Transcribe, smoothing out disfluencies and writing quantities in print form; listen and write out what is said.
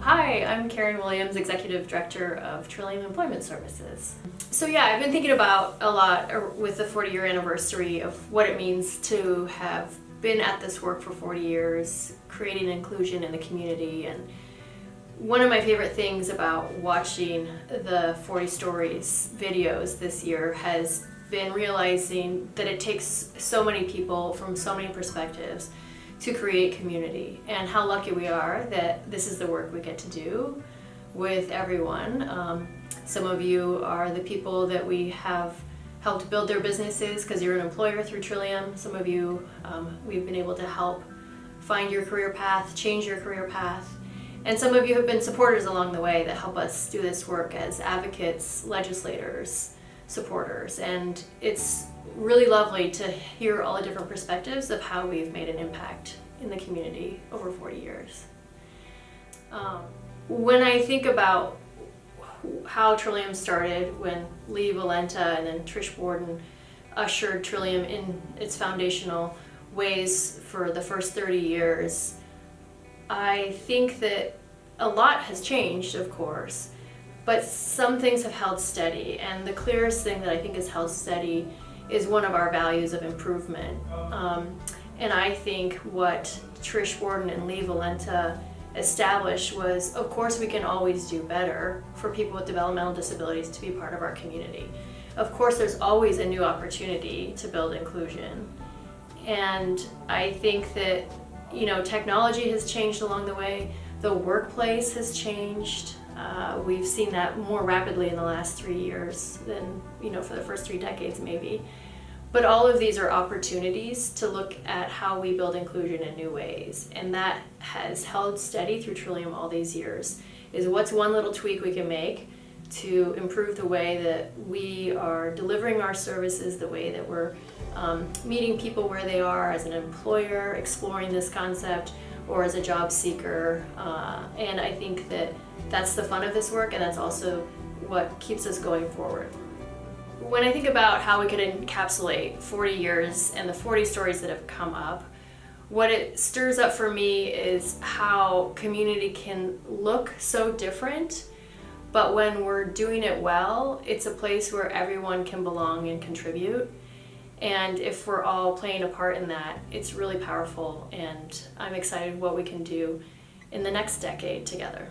Hi, I'm Karen Williams, Executive Director of Trillium Employment Services. So yeah, I've been thinking about a lot with the 40-year anniversary of what it means to have been at this work for 40 years, creating inclusion in the community. And one of my favorite things about watching the 40 Stories videos this year has been realizing that it takes so many people from so many perspectives to create community, and how lucky we are that this is the work we get to do with everyone. Some of you are the people that we have helped build their businesses because you're an employer through Trillium. Some of you we've been able to help find your career path, change your career path. And some of you have been supporters along the way that help us do this work as advocates, legislators, supporters. And it's really lovely to hear all the different perspectives of how we've made an impact in the community over 40 years. When I think about how Trillium started, when Lee Valenta and then Trish Borden ushered Trillium in its foundational ways for the first 30 years, I think that a lot has changed, of course, but some things have held steady, and the clearest thing that I think has held steady is one of our values of improvement. And I think what Trish Borden and Lee Valenta established was, of course, we can always do better for people with developmental disabilities to be part of our community. Of course, there's always a new opportunity to build inclusion. And I think that, technology has changed along the way. The workplace has changed. We've seen that more rapidly in the last 3 years than, for the first 3 decades maybe. But all of these are opportunities to look at how we build inclusion in new ways. And that has held steady through Trillium all these years, is what's one little tweak we can make to improve the way that we are delivering our services, the way that we're meeting people where they are as an employer, exploring this concept, or as a job seeker. And I think that that's the fun of this work, and that's also what keeps us going forward. When I think about how we could encapsulate 40 years and the 40 stories that have come up, what it stirs up for me is how community can look so different, but when we're doing it well, it's a place where everyone can belong and contribute. And if we're all playing a part in that, it's really powerful, and I'm excited what we can do in the next decade together.